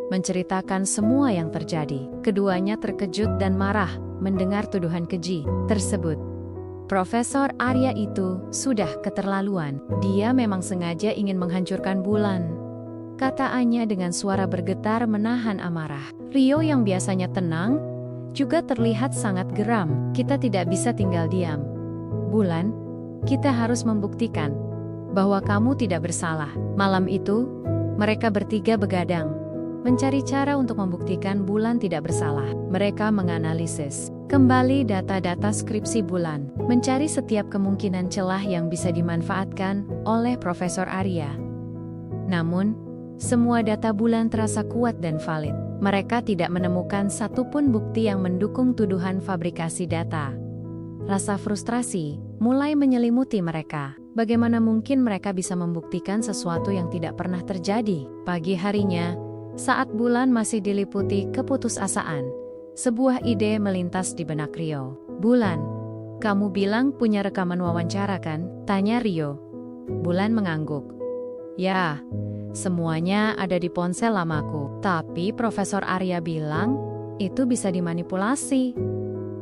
menceritakan semua yang terjadi. Keduanya terkejut dan marah mendengar tuduhan keji tersebut. Profesor Arya itu sudah keterlaluan. Dia memang sengaja ingin menghancurkan Bulan, kata Anya dengan suara bergetar menahan amarah. Rio yang biasanya tenang, juga terlihat sangat geram. "Kita tidak bisa tinggal diam, Bulan. Kita harus membuktikan bahwa kamu tidak bersalah." Malam itu, mereka bertiga begadang, mencari cara untuk membuktikan Bulan tidak bersalah. Mereka menganalisis kembali data-data skripsi Bulan, mencari setiap kemungkinan celah yang bisa dimanfaatkan oleh Profesor Arya. Namun, semua data Bulan terasa kuat dan valid. Mereka tidak menemukan satupun bukti yang mendukung tuduhan fabrikasi data. Rasa frustrasi mulai menyelimuti mereka. Bagaimana mungkin mereka bisa membuktikan sesuatu yang tidak pernah terjadi? Pagi harinya, saat Bulan masih diliputi keputusasaan, sebuah ide melintas di benak Rio. "Bulan, kamu bilang punya rekaman wawancara kan?" tanya Rio. Bulan mengangguk. "Ya, Semuanya ada di ponsel lamaku. Tapi Profesor Arya bilang, itu bisa dimanipulasi.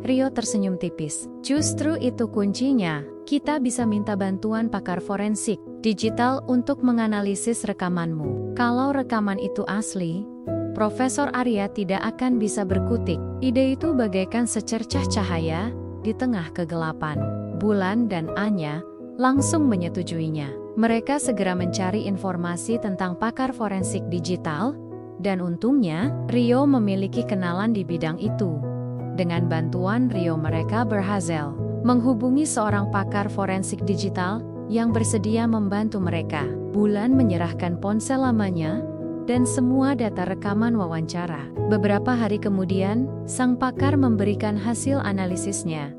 Rio tersenyum tipis. Justru itu kuncinya. Kita bisa minta bantuan pakar forensik digital untuk menganalisis rekamanmu. Kalau rekaman itu asli, Profesor Arya tidak akan bisa berkutik. Ide itu bagaikan secercah cahaya di tengah kegelapan. Bulan dan Anya langsung menyetujuinya. Mereka segera mencari informasi tentang pakar forensik digital, dan untungnya, Rio memiliki kenalan di bidang itu. Dengan bantuan Rio mereka berhasil menghubungi seorang pakar forensik digital yang bersedia membantu mereka. Bulan menyerahkan ponsel lamanya dan semua data rekaman wawancara. Beberapa hari kemudian, sang pakar memberikan hasil analisisnya.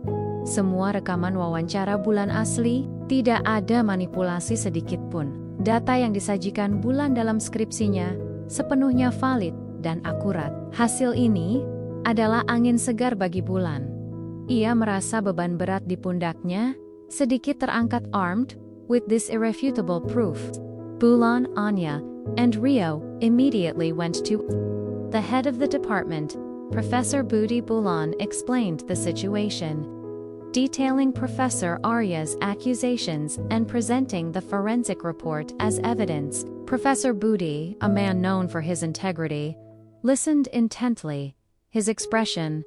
Semua rekaman wawancara Bulan asli, tidak ada manipulasi sedikit pun. Data yang disajikan Bulan dalam skripsinya sepenuhnya valid dan akurat. Hasil ini adalah angin segar bagi Bulan. Ia merasa beban berat di pundaknya sedikit terangkat. Armed with this irrefutable proof, Bulan, Anya, and Rio immediately went to the head of the department. Professor Budi. Bulan explained the situation, detailing Professor Arya's accusations and presenting the forensic report as evidence. Professor Budi, a man known for his integrity, listened intently, his expression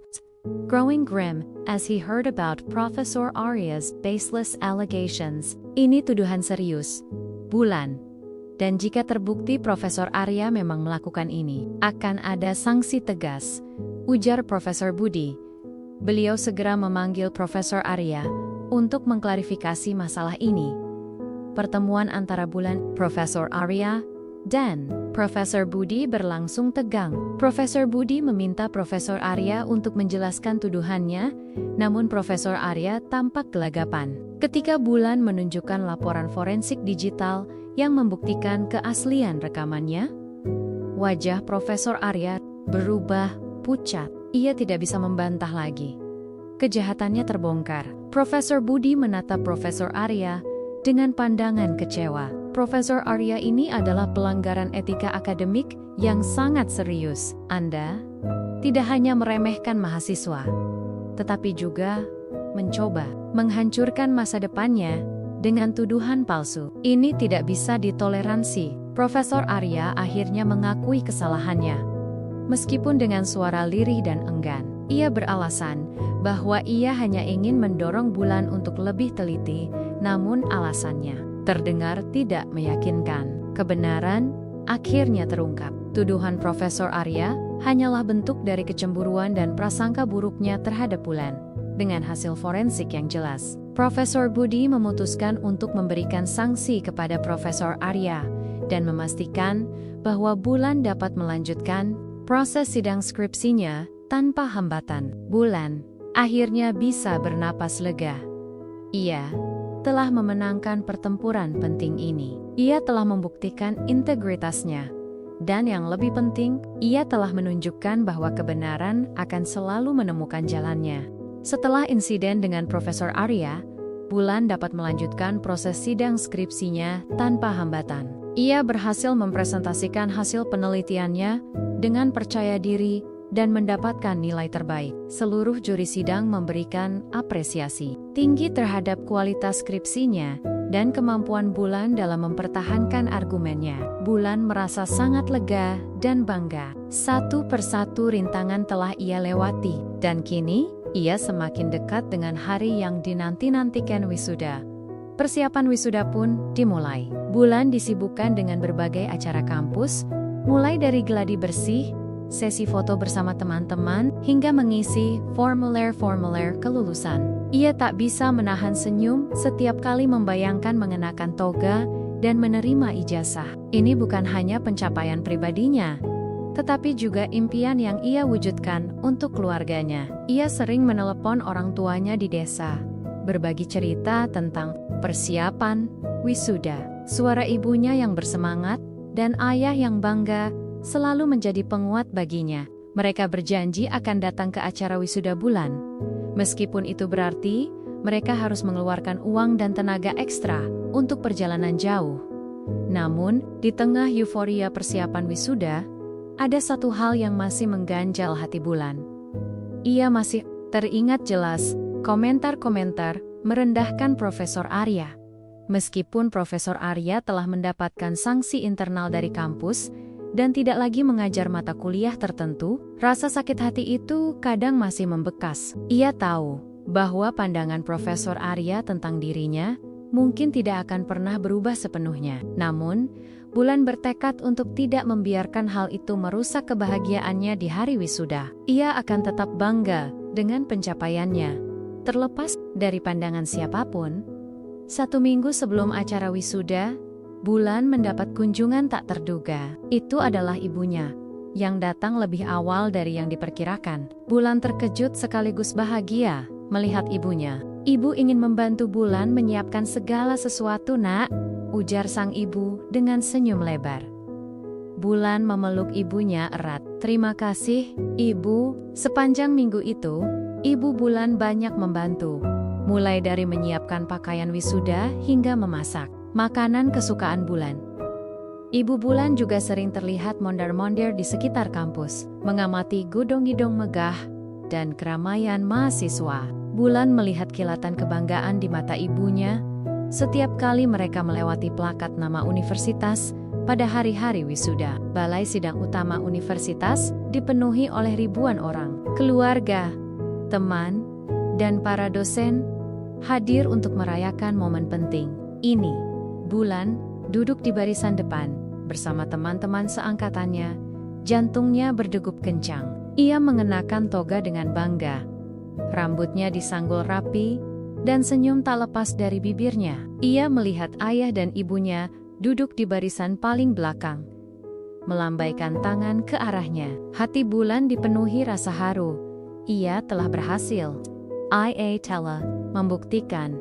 growing grim as he heard about Professor Arya's baseless allegations. Ini tuduhan serius, Bulan. Dan jika terbukti Profesor Arya memang melakukan ini, akan ada sanksi tegas, ujar Profesor Budi. Beliau segera memanggil Profesor Arya untuk mengklarifikasi masalah ini. Pertemuan antara Bulan, Profesor Arya, dan Profesor Budi berlangsung tegang. Profesor Budi meminta Profesor Arya untuk menjelaskan tuduhannya, namun Profesor Arya tampak gelagapan. Ketika Bulan menunjukkan laporan forensik digital yang membuktikan keaslian rekamannya, wajah Profesor Arya berubah pucat. Ia tidak bisa membantah lagi. Kejahatannya terbongkar. Profesor Budi menatap Profesor Arya dengan pandangan kecewa. Profesor Arya ini adalah pelanggaran etika akademik yang sangat serius. Anda tidak hanya meremehkan mahasiswa, tetapi juga mencoba menghancurkan masa depannya dengan tuduhan palsu. Ini tidak bisa ditoleransi. Profesor Arya akhirnya mengakui kesalahannya. Meskipun dengan suara lirih dan enggan, ia beralasan bahwa ia hanya ingin mendorong Bulan untuk lebih teliti, namun alasannya terdengar tidak meyakinkan. Kebenaran akhirnya terungkap. Tuduhan Profesor Arya hanyalah bentuk dari kecemburuan dan prasangka buruknya terhadap Bulan. Dengan hasil forensik yang jelas, Profesor Budi memutuskan untuk memberikan sanksi kepada Profesor Arya dan memastikan bahwa Bulan dapat melanjutkan proses sidang skripsinya tanpa hambatan. Bulan akhirnya bisa bernapas lega. Ia telah memenangkan pertempuran penting ini. Ia telah membuktikan integritasnya. Dan yang lebih penting, ia telah menunjukkan bahwa kebenaran akan selalu menemukan jalannya. Setelah insiden dengan Profesor Arya, Bulan dapat melanjutkan proses sidang skripsinya tanpa hambatan. Ia berhasil mempresentasikan hasil penelitiannya dengan percaya diri dan mendapatkan nilai terbaik. Seluruh juri sidang memberikan apresiasi tinggi terhadap kualitas skripsinya dan kemampuan Bulan dalam mempertahankan argumennya. Bulan merasa sangat lega dan bangga. Satu persatu rintangan telah ia lewati, dan kini ia semakin dekat dengan hari yang dinanti-nantikan wisuda. Persiapan wisuda pun dimulai. Bulan disibukkan dengan berbagai acara kampus, mulai dari geladi bersih, sesi foto bersama teman-teman, hingga mengisi formulir-formulir kelulusan. Ia tak bisa menahan senyum setiap kali membayangkan mengenakan toga dan menerima ijazah. Ini bukan hanya pencapaian pribadinya, tetapi juga impian yang ia wujudkan untuk keluarganya. Ia sering menelepon orang tuanya di desa, berbagi cerita tentang persiapan wisuda. Suara ibunya yang bersemangat dan ayah yang bangga selalu menjadi penguat baginya. Mereka berjanji akan datang ke acara wisuda Bulan. Meskipun itu berarti mereka harus mengeluarkan uang dan tenaga ekstra untuk perjalanan jauh. Namun, di tengah euforia persiapan wisuda, ada satu hal yang masih mengganjal hati Bulan. Ia masih teringat jelas komentar-komentar merendahkan Profesor Arya. Meskipun Profesor Arya telah mendapatkan sanksi internal dari kampus dan tidak lagi mengajar mata kuliah tertentu, rasa sakit hati itu kadang masih membekas. Ia tahu bahwa pandangan Profesor Arya tentang dirinya mungkin tidak akan pernah berubah sepenuhnya. Namun, Bulan bertekad untuk tidak membiarkan hal itu merusak kebahagiaannya di hari wisuda. Ia akan tetap bangga dengan pencapaiannya, terlepas dari pandangan siapapun. 1 minggu sebelum acara wisuda, Bulan mendapat kunjungan tak terduga. Itu adalah ibunya, yang datang lebih awal dari yang diperkirakan. Bulan terkejut sekaligus bahagia melihat ibunya. "Ibu ingin membantu Bulan menyiapkan segala sesuatu, Nak," ujar sang ibu dengan senyum lebar. Bulan memeluk ibunya erat. "Terima kasih, Ibu." Sepanjang minggu itu, Ibu Bulan banyak membantu, mulai dari menyiapkan pakaian wisuda hingga memasak makanan kesukaan Bulan. Ibu Bulan juga sering terlihat mondar-mandir di sekitar kampus, mengamati gedung-gedung megah dan keramaian mahasiswa. Bulan melihat kilatan kebanggaan di mata ibunya setiap kali mereka melewati plakat nama universitas pada hari-hari wisuda. Balai sidang utama universitas dipenuhi oleh ribuan orang. Keluarga, teman, dan para dosen hadir untuk merayakan momen penting ini. Bulan duduk di barisan depan bersama teman-teman seangkatannya. Jantungnya berdegup kencang. Ia mengenakan toga dengan bangga. Rambutnya disanggul rapi dan senyum tak lepas dari bibirnya. Ia melihat ayah dan ibunya duduk di barisan paling belakang, melambaikan tangan ke arahnya. Hati Bulan dipenuhi rasa haru. Ia telah berhasil. Ia telah membuktikan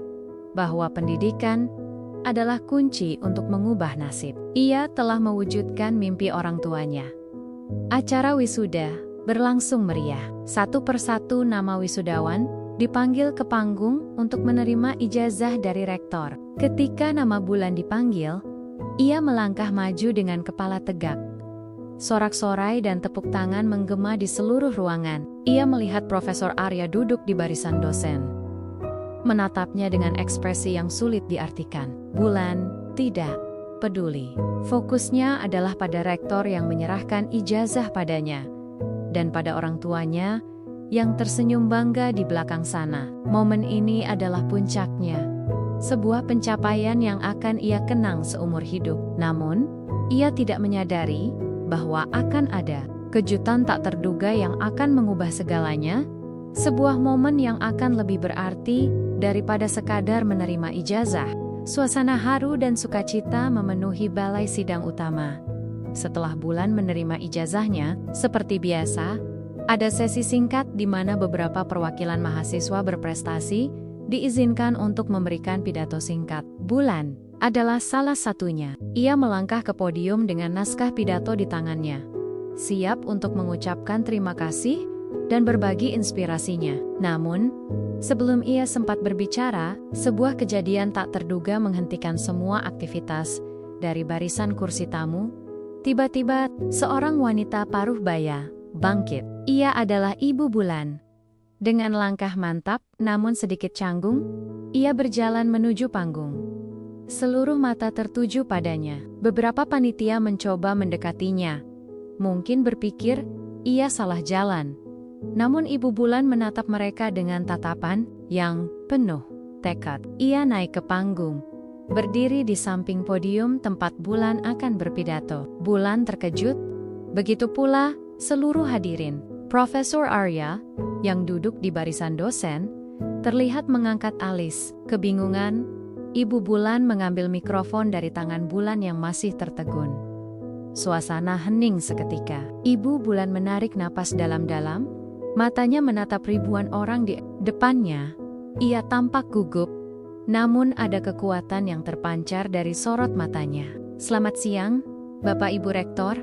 bahwa pendidikan adalah kunci untuk mengubah nasib. Ia telah mewujudkan mimpi orang tuanya. Acara wisuda berlangsung meriah. Satu persatu nama wisudawan dipanggil ke panggung untuk menerima ijazah dari rektor. Ketika nama Bulan dipanggil, ia melangkah maju dengan kepala tegak. Sorak-sorai dan tepuk tangan menggema di seluruh ruangan. Ia melihat Profesor Arya duduk di barisan dosen, menatapnya dengan ekspresi yang sulit diartikan. Bulan tidak peduli. Fokusnya adalah pada rektor yang menyerahkan ijazah padanya, dan pada orang tuanya yang tersenyum bangga di belakang sana. Momen ini adalah puncaknya, sebuah pencapaian yang akan ia kenang seumur hidup. Namun, ia tidak menyadari bahwa akan ada kejutan tak terduga yang akan mengubah segalanya, sebuah momen yang akan lebih berarti daripada sekadar menerima ijazah. Suasana haru dan sukacita memenuhi balai sidang utama. Setelah Bulan menerima ijazahnya, seperti biasa, ada sesi singkat di mana beberapa perwakilan mahasiswa berprestasi diizinkan untuk memberikan pidato singkat. Bulan adalah salah satunya. Ia melangkah ke podium dengan naskah pidato di tangannya, siap untuk mengucapkan terima kasih dan berbagi inspirasinya. Namun, sebelum ia sempat berbicara, sebuah kejadian tak terduga menghentikan semua aktivitas. Dari barisan kursi tamu, tiba-tiba seorang wanita paruh baya bangkit. Ia adalah Ibu Bulan. Dengan langkah mantap, namun sedikit canggung, ia berjalan menuju panggung. Seluruh mata tertuju padanya. Beberapa panitia mencoba mendekatinya. Mungkin berpikir, ia salah jalan. Namun Ibu Bulan menatap mereka dengan tatapan yang penuh tekad. Ia naik ke panggung, berdiri di samping podium tempat Bulan akan berpidato. Bulan terkejut, begitu pula seluruh hadirin. Profesor Arya, yang duduk di barisan dosen, terlihat mengangkat alis. Kebingungan, Ibu Bulan mengambil mikrofon dari tangan Bulan yang masih tertegun. Suasana hening seketika. Ibu Bulan menarik napas dalam-dalam, matanya menatap ribuan orang di depannya. Ia tampak gugup, namun ada kekuatan yang terpancar dari sorot matanya. "Selamat siang, Bapak Ibu Rektor,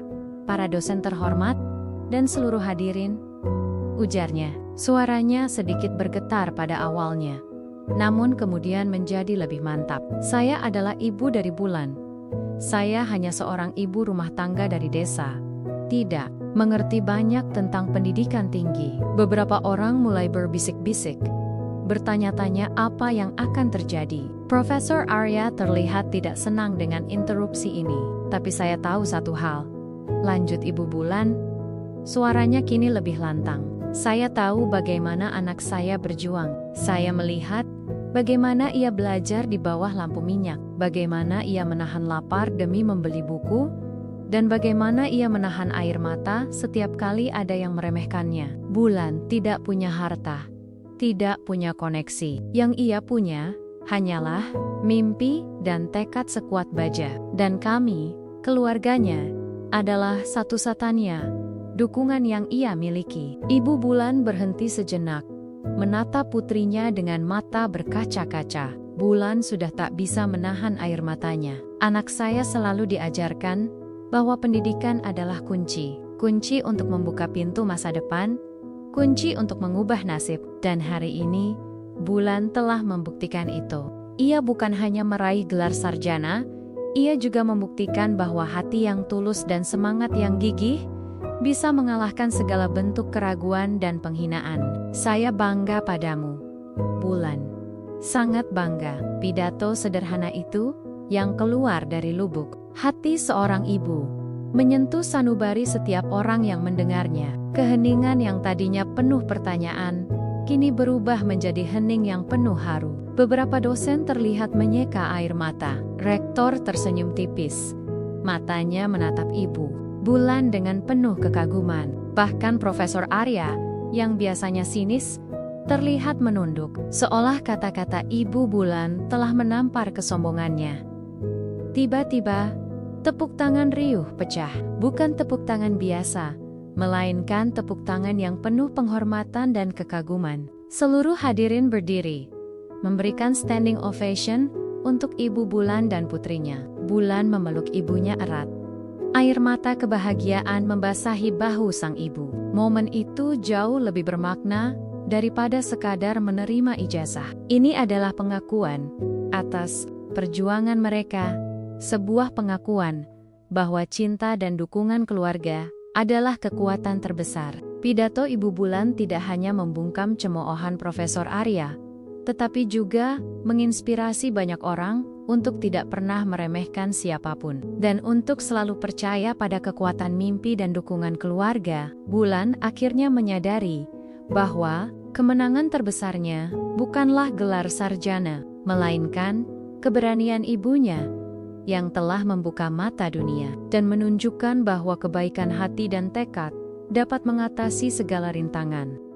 para dosen terhormat, dan seluruh hadirin," ujarnya. Suaranya sedikit bergetar pada awalnya, namun kemudian menjadi lebih mantap. "Saya adalah ibu dari Bulan. Saya hanya seorang ibu rumah tangga dari desa. Tidak mengerti banyak tentang pendidikan tinggi. Beberapa orang mulai berbisik-bisik, bertanya-tanya apa yang akan terjadi. Profesor Arya terlihat tidak senang dengan interupsi ini. Tapi saya tahu satu hal. Lanjut Ibu Bulan. Suaranya kini lebih lantang. Saya tahu bagaimana anak saya berjuang. Saya melihat bagaimana ia belajar di bawah lampu minyak. Bagaimana ia menahan lapar demi membeli buku. Dan bagaimana ia menahan air mata setiap kali ada yang meremehkannya. Bulan tidak punya harta. Tidak punya koneksi. Yang ia punya hanyalah mimpi dan tekad sekuat baja. Dan kami, keluarganya, adalah satu-satunya dukungan yang ia miliki. Ibu Bulan berhenti sejenak, menatap putrinya dengan mata berkaca-kaca. Bulan sudah tak bisa menahan air matanya. Anak saya selalu diajarkan bahwa pendidikan adalah kunci. Kunci untuk membuka pintu masa depan, kunci untuk mengubah nasib. Dan hari ini, Bulan telah membuktikan itu. Ia bukan hanya meraih gelar sarjana, ia juga membuktikan bahwa hati yang tulus dan semangat yang gigih bisa mengalahkan segala bentuk keraguan dan penghinaan. Saya bangga padamu, Bulan. Sangat bangga. Pidato sederhana itu, yang keluar dari lubuk hati seorang ibu, menyentuh sanubari setiap orang yang mendengarnya. Keheningan yang tadinya penuh pertanyaan, kini berubah menjadi hening yang penuh haru. Beberapa dosen terlihat menyeka air mata. Rektor tersenyum tipis. Matanya menatap Ibu Bulan dengan penuh kekaguman. Bahkan Profesor Arya, yang biasanya sinis, terlihat menunduk, seolah kata-kata Ibu Bulan telah menampar kesombongannya. Tiba-tiba, tepuk tangan riuh pecah. Bukan tepuk tangan biasa, melainkan tepuk tangan yang penuh penghormatan dan kekaguman. Seluruh hadirin berdiri, memberikan standing ovation untuk Ibu Bulan dan putrinya. Bulan memeluk ibunya erat. Air mata kebahagiaan membasahi bahu sang ibu. Momen itu jauh lebih bermakna daripada sekadar menerima ijazah. Ini adalah pengakuan atas perjuangan mereka, sebuah pengakuan bahwa cinta dan dukungan keluarga adalah kekuatan terbesar. Pidato Ibu Bulan tidak hanya membungkam cemoohan Profesor Arya, tetapi juga menginspirasi banyak orang untuk tidak pernah meremehkan siapapun. Dan untuk selalu percaya pada kekuatan mimpi dan dukungan keluarga, Bulan akhirnya menyadari bahwa kemenangan terbesarnya bukanlah gelar sarjana, melainkan keberanian ibunya yang telah membuka mata dunia dan menunjukkan bahwa kebaikan hati dan tekad dapat mengatasi segala rintangan.